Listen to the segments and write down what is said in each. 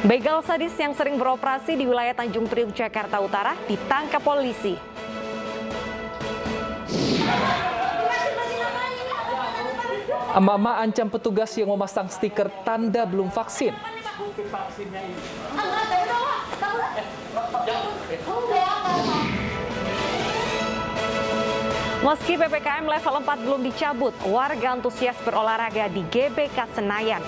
Begal sadis yang sering beroperasi di wilayah Tanjung Priok, Jakarta Utara ditangkap polisi. Emak-emak ancam petugas yang memasang stiker tanda belum vaksin. Meski PPKM level 4 belum dicabut, warga antusias berolahraga di GBK Senayan.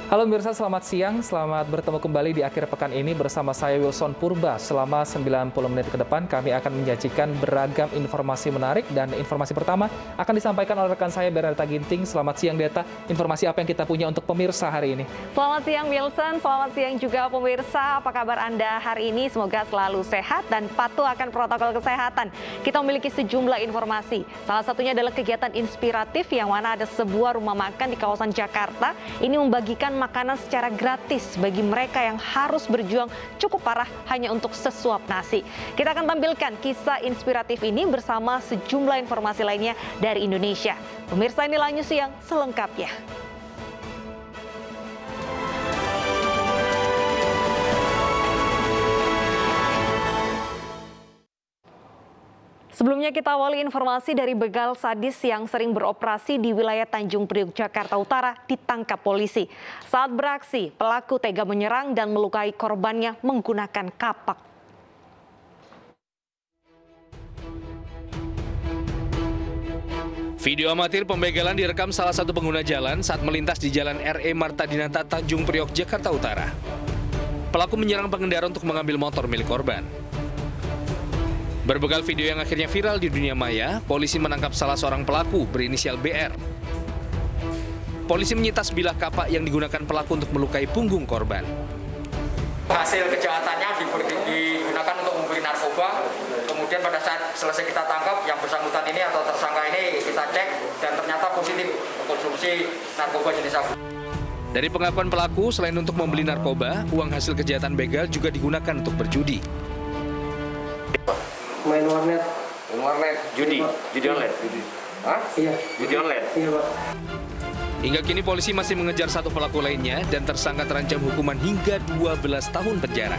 Halo pemirsa, selamat siang. Selamat bertemu kembali di akhir pekan ini bersama saya Wilson Purba. Selama 90 menit ke depan kami akan menyajikan beragam informasi menarik dan informasi pertama akan disampaikan oleh rekan saya Bernadetta Ginting. Selamat siang Deta, informasi apa yang kita punya untuk pemirsa hari ini? Selamat siang Wilson, selamat siang juga pemirsa. Apa kabar Anda hari ini? Semoga selalu sehat dan patuh akan protokol kesehatan. Kita memiliki sejumlah informasi. Salah satunya adalah kegiatan inspiratif yang mana ada sebuah rumah makan di kawasan Jakarta. Ini membagikan makanan secara gratis bagi mereka yang harus berjuang cukup parah hanya untuk sesuap nasi. Kita akan tampilkan kisah inspiratif ini bersama sejumlah informasi lainnya dari Indonesia. Pemirsa, inilah News Siang selengkapnya. Sebelumnya kita awali informasi dari begal sadis yang sering beroperasi di wilayah Tanjung Priok, Jakarta Utara ditangkap polisi. Saat beraksi, pelaku tega menyerang dan melukai korbannya menggunakan kapak. Video amatir pembegalan direkam salah satu pengguna jalan saat melintas di Jalan RE Marta Dinata, Tanjung Priok, Jakarta Utara. Pelaku menyerang pengendara untuk mengambil motor milik korban. Berbekal video yang akhirnya viral di dunia maya, polisi menangkap salah seorang pelaku berinisial BR. Polisi menyita sebilah kapak yang digunakan pelaku untuk melukai punggung korban. Hasil kejahatannya digunakan untuk membeli narkoba. Kemudian pada saat selesai kita tangkap, yang bersangkutan ini atau tersangka ini kita cek dan ternyata positif konsumsi narkoba jenis sabu. Dari pengakuan pelaku, selain untuk membeli narkoba, uang hasil kejahatan begal juga digunakan untuk berjudi. Main warnet. Judi online. Hah? Iya. Judi online. Iya, Pak. Hingga kini polisi masih mengejar satu pelaku lainnya dan tersangka terancam hukuman hingga 12 tahun penjara.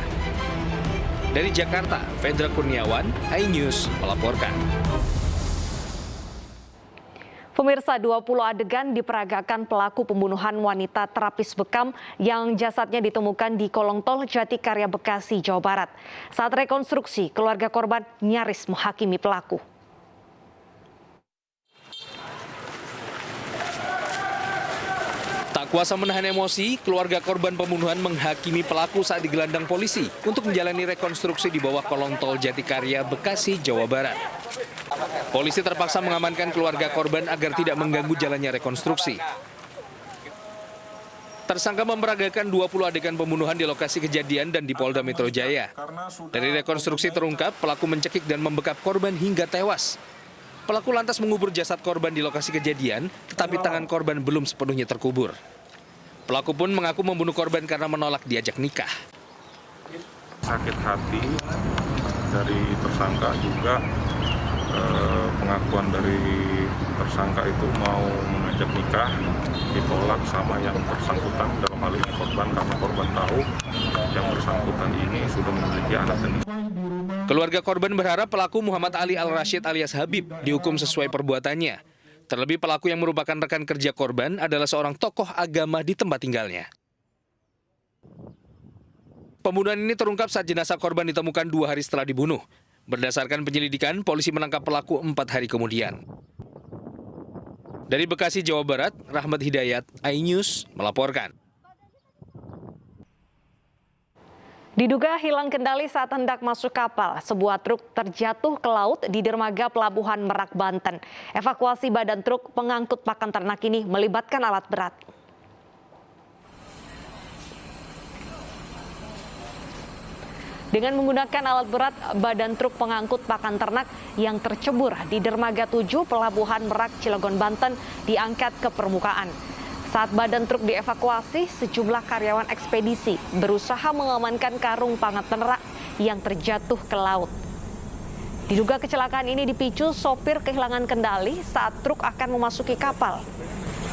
Dari Jakarta, Fedra Kurniawan, iNews melaporkan. Pemirsa, 20 adegan diperagakan pelaku pembunuhan wanita terapis bekam yang jasadnya ditemukan di kolong tol Jatikarya, Bekasi, Jawa Barat. Saat rekonstruksi, keluarga korban nyaris menghakimi pelaku. Tak kuasa menahan emosi, keluarga korban pembunuhan menghakimi pelaku saat digelandang polisi untuk menjalani rekonstruksi di bawah kolong tol Jatikarya, Bekasi, Jawa Barat. Polisi terpaksa mengamankan keluarga korban agar tidak mengganggu jalannya rekonstruksi. Tersangka memperagakan 20 adegan pembunuhan di lokasi kejadian dan di Polda Metro Jaya. Dari rekonstruksi terungkap, pelaku mencekik dan membekap korban hingga tewas. Pelaku lantas mengubur jasad korban di lokasi kejadian, tetapi tangan korban belum sepenuhnya terkubur. Pelaku pun mengaku membunuh korban karena menolak diajak nikah. Sakit hati dari tersangka juga. Pengakuan dari tersangka itu mau mengajak nikah ditolak sama yang bersangkutan, dalam hal ini korban, karena korban tahu yang bersangkutan ini sudah memiliki anak dan istri. Keluarga korban berharap pelaku Muhammad Ali Al-Rashid alias Habib dihukum sesuai perbuatannya. Terlebih pelaku yang merupakan rekan kerja korban adalah seorang tokoh agama di tempat tinggalnya. Pembunuhan ini terungkap saat jenazah korban ditemukan 2 hari setelah dibunuh. Berdasarkan penyelidikan, polisi menangkap pelaku 4 hari kemudian. Dari Bekasi, Jawa Barat, Rahmat Hidayat, iNews melaporkan. Diduga hilang kendali saat hendak masuk kapal, sebuah truk terjatuh ke laut di dermaga Pelabuhan Merak, Banten. Evakuasi badan truk pengangkut pakan ternak ini melibatkan alat berat. Dengan menggunakan alat berat, badan truk pengangkut pakan ternak yang tercebur di Dermaga 7 Pelabuhan Merak, Cilegon, Banten diangkat ke permukaan. Saat badan truk dievakuasi, sejumlah karyawan ekspedisi berusaha mengamankan karung pakan ternak yang terjatuh ke laut. Diduga kecelakaan ini dipicu sopir kehilangan kendali saat truk akan memasuki kapal.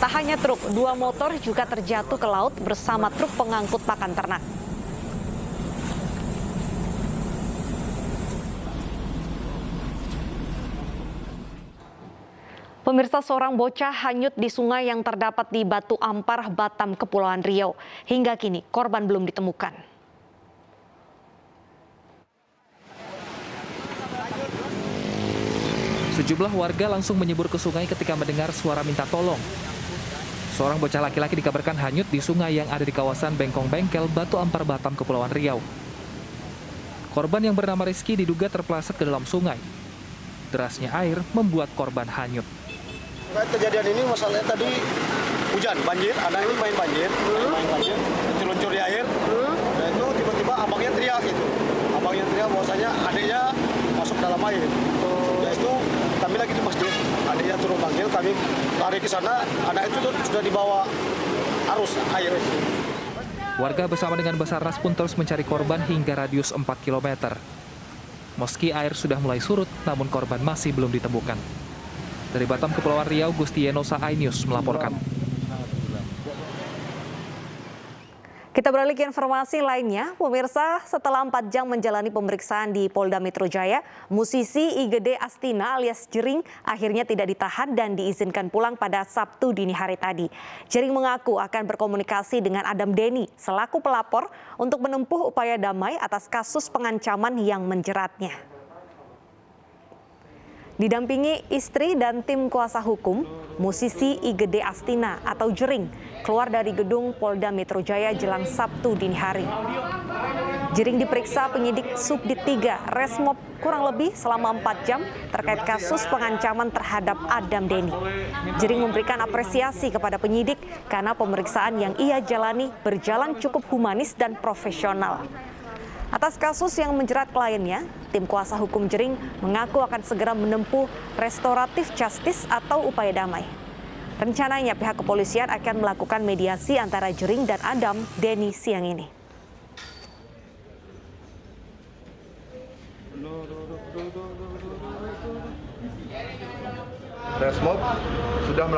Tak hanya truk, 2 motor juga terjatuh ke laut bersama truk pengangkut pakan ternak. Pemirsa, seorang bocah hanyut di sungai yang terdapat di Batu Ampar, Batam, Kepulauan Riau. Hingga kini korban belum ditemukan. Sejumlah warga langsung menyebur ke sungai ketika mendengar suara minta tolong. Seorang bocah laki-laki dikabarkan hanyut di sungai yang ada di kawasan Bengkong Bengkel, Batu Ampar, Batam, Kepulauan Riau. Korban yang bernama Rizky diduga terpeleset ke dalam sungai. Derasnya air membuat korban hanyut. Kejadian ini masalahnya tadi hujan, banjir, anak ini main banjir, luncur di air, dan itu tiba-tiba abangnya teriak gitu. Abangnya teriak bahwasanya adiknya masuk dalam air. Ya itu kami lagi di masjid, adiknya turun panggil, kami lari ke sana, anak itu sudah dibawa arus air. Warga bersama dengan Basarnas pun terus mencari korban hingga radius 4 km. Meski air sudah mulai surut, namun korban masih belum ditemukan. Dari Batam, Kepulauan Riau, Gustieno iNews melaporkan. Kita beralih ke informasi lainnya. Pemirsa, setelah 4 jam menjalani pemeriksaan di Polda Metro Jaya, musisi IGD Astina alias Jering akhirnya tidak ditahan dan diizinkan pulang pada Sabtu dini hari tadi. Jering mengaku akan berkomunikasi dengan Adam Denny selaku pelapor untuk menempuh upaya damai atas kasus pengancaman yang menjeratnya. Didampingi istri dan tim kuasa hukum, musisi IGD Astina atau Jering keluar dari gedung Polda Metro Jaya jelang Sabtu dini hari. Jering diperiksa penyidik Subdit 3 Resmob kurang lebih selama 4 jam terkait kasus pengancaman terhadap Adam Denny. Jering memberikan apresiasi kepada penyidik karena pemeriksaan yang ia jalani berjalan cukup humanis dan profesional. Atas kasus yang menjerat kliennya, tim kuasa hukum Jering mengaku akan segera menempuh restoratif justice atau upaya damai. Rencananya pihak kepolisian akan melakukan mediasi antara Jering dan Adam Denny siang ini. Resmob sudah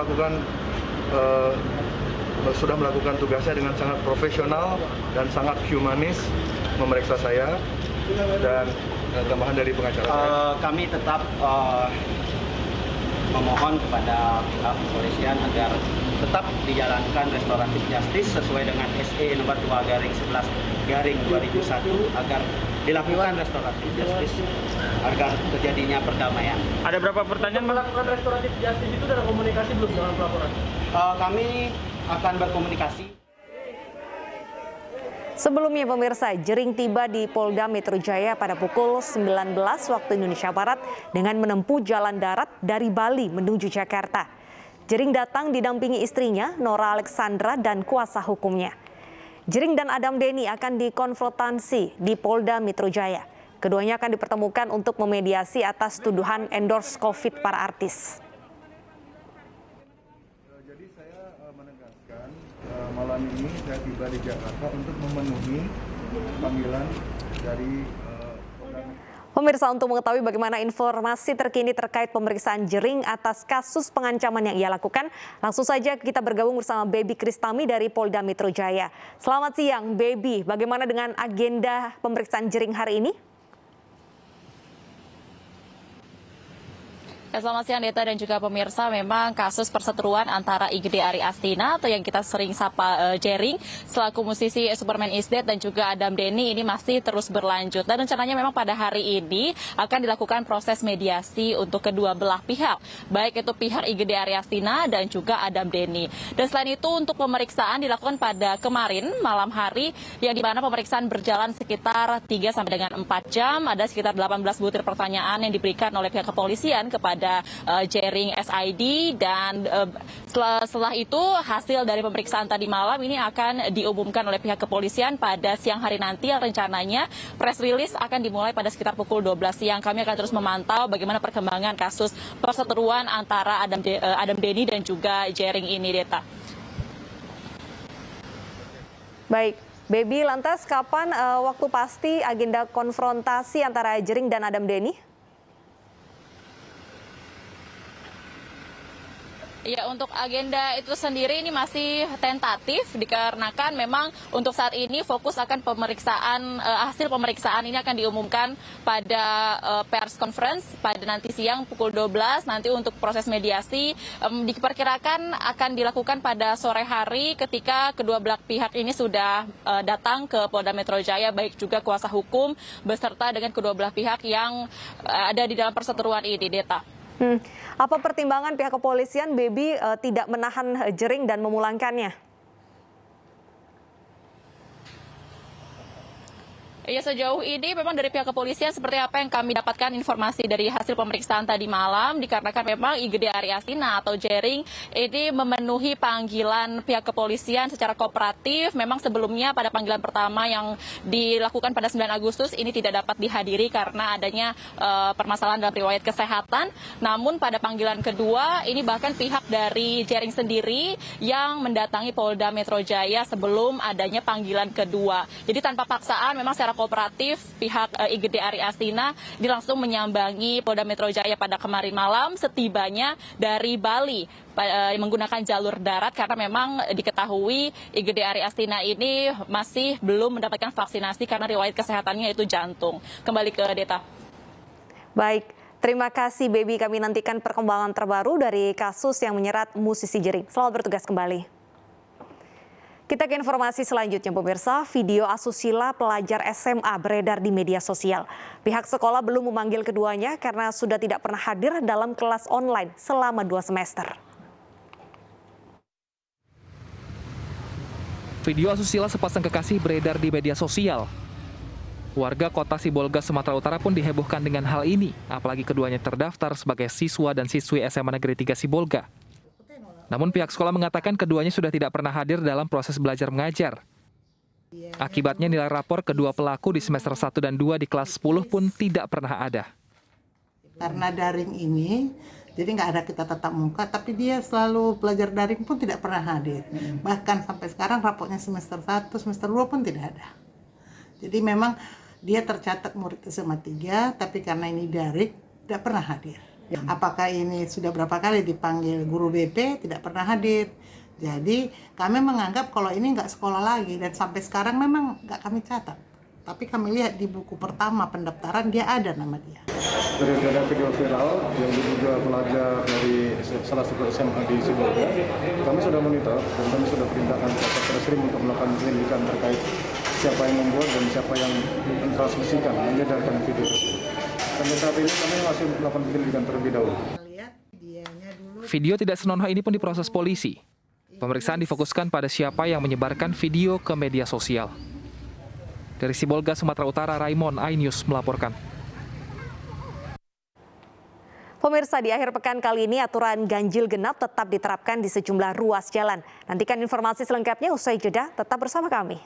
melakukan tugasnya dengan sangat profesional dan sangat humanis memeriksa saya, dan tambahan dari pengacara saya. Kami tetap memohon kepada pihak kepolisian agar tetap dijalankan restoratif justice sesuai dengan SE nomor 2/11/2001 agar dilakukan restoratif justice agar terjadinya perdamaian. Ada berapa pertanyaan melakukan restoratif justice itu dalam komunikasi belum dengan pelaporan? Kami akan berkomunikasi. Sebelumnya pemirsa, Jering tiba di Polda Metro Jaya pada pukul 19 waktu Indonesia Barat dengan menempuh jalan darat dari Bali menuju Jakarta. Jering datang didampingi istrinya, Nora Alexandra, dan kuasa hukumnya. Jering dan Adam Denny akan dikonfrontasi di Polda Metro Jaya. Keduanya akan dipertemukan untuk memediasi atas tuduhan endorse COVID para artis. Malam ini saya tiba di Jakarta untuk memenuhi panggilan dari Pemirsa, untuk mengetahui bagaimana informasi terkini terkait pemeriksaan Jering atas kasus pengancaman yang ia lakukan, langsung saja kita bergabung bersama Baby Kristami dari Polda Metro Jaya. Selamat siang, Baby. Bagaimana dengan agenda pemeriksaan Jering hari ini? Selamat siang Deta dan juga pemirsa. Memang kasus perseteruan antara IGD Ari Astina atau yang kita sering sapa Jering selaku musisi Superman Is Dead dan juga Adam Denny ini masih terus berlanjut. Dan rencananya memang pada hari ini akan dilakukan proses mediasi untuk kedua belah pihak, baik itu pihak IGD Ari Astina dan juga Adam Denny. Dan selain itu untuk pemeriksaan dilakukan pada kemarin malam hari yang dimana pemeriksaan berjalan sekitar 3 sampai dengan 4 jam. Ada sekitar 18 butir pertanyaan yang diberikan oleh pihak kepolisian kepada ada Jering SID, dan setelah itu hasil dari pemeriksaan tadi malam ini akan diumumkan oleh pihak kepolisian pada siang hari nanti, yang rencananya press release akan dimulai pada sekitar pukul 12 siang. Kami akan terus memantau bagaimana perkembangan kasus perseteruan antara Adam Denny dan juga Jering ini, Deta. Baik, Baby, lantas kapan waktu pasti agenda konfrontasi antara Jering dan Adam Denny? Ya, untuk agenda itu sendiri ini masih tentatif dikarenakan memang untuk saat ini fokus akan pemeriksaan, hasil pemeriksaan ini akan diumumkan pada pers conference pada nanti siang pukul 12. Nanti untuk proses mediasi diperkirakan akan dilakukan pada sore hari ketika kedua belah pihak ini sudah datang ke Polda Metro Jaya, baik juga kuasa hukum beserta dengan kedua belah pihak yang ada di dalam perseteruan ini, Deta. Apa pertimbangan pihak kepolisian, Baby, tidak menahan Jering dan memulangkannya? Ya, sejauh ini memang dari pihak kepolisian seperti apa yang kami dapatkan informasi dari hasil pemeriksaan tadi malam, dikarenakan memang IGD Ari Astina atau Jering ini memenuhi panggilan pihak kepolisian secara kooperatif. Memang sebelumnya pada panggilan pertama yang dilakukan pada 9 Agustus ini tidak dapat dihadiri karena adanya permasalahan dalam riwayat kesehatan. Namun pada panggilan kedua ini bahkan pihak dari Jering sendiri yang mendatangi Polda Metro Jaya sebelum adanya panggilan kedua. Jadi tanpa paksaan memang secara kooperatif pihak IGD Ari Astina ini langsung menyambangi Polda Metro Jaya pada kemarin malam setibanya dari Bali menggunakan jalur darat karena memang diketahui IGD Ari Astina ini masih belum mendapatkan vaksinasi karena riwayat kesehatannya itu jantung. Kembali ke Deta. Baik, terima kasih Baby. Kami nantikan perkembangan terbaru dari kasus yang menyerat musisi Jering. Selamat bertugas kembali. Kita ke informasi selanjutnya, pemirsa. Video asusila pelajar SMA beredar di media sosial. Pihak sekolah belum memanggil keduanya karena sudah tidak pernah hadir dalam kelas online selama 2 semester. Video asusila sepasang kekasih beredar di media sosial. Warga kota Sibolga, Sumatera Utara pun dihebohkan dengan hal ini, apalagi keduanya terdaftar sebagai siswa dan siswi SMA Negeri 3 Sibolga. Namun pihak sekolah mengatakan keduanya sudah tidak pernah hadir dalam proses belajar mengajar. Akibatnya nilai rapor kedua pelaku di semester 1 dan 2 di kelas 10 pun tidak pernah ada. Karena daring ini, jadi nggak ada kita tatap muka, tapi dia selalu belajar daring pun tidak pernah hadir. Bahkan sampai sekarang raportnya semester 1, semester 2 pun tidak ada. Jadi memang dia tercatat murid SMA 3, tapi karena ini daring, tidak pernah hadir. Apakah ini sudah berapa kali dipanggil guru BP, tidak pernah hadir. Jadi kami menganggap kalau ini nggak sekolah lagi, dan sampai sekarang memang nggak kami catat. Tapi kami lihat di buku pertama pendaftaran dia ada nama dia. Dari ada video viral yang diduga pelajar dari salah satu SMA di Sibolga, kami sudah monitor dan kami sudah perintahkan kepada Presrim untuk melakukan penyelidikan terkait siapa yang membuat dan siapa yang mentransmisikan, menyedarkan video tersebut. Sampai saat ini kami masih melakukan penyelidikan terlebih dahulu. Video tidak senonoh ini pun diproses polisi. Pemeriksaan difokuskan pada siapa yang menyebarkan video ke media sosial. Dari Sibolga, Sumatera Utara, Raymond, iNews melaporkan. Pemirsa, di akhir pekan kali ini aturan ganjil genap tetap diterapkan di sejumlah ruas jalan. Nantikan informasi selengkapnya usai jeda, tetap bersama kami.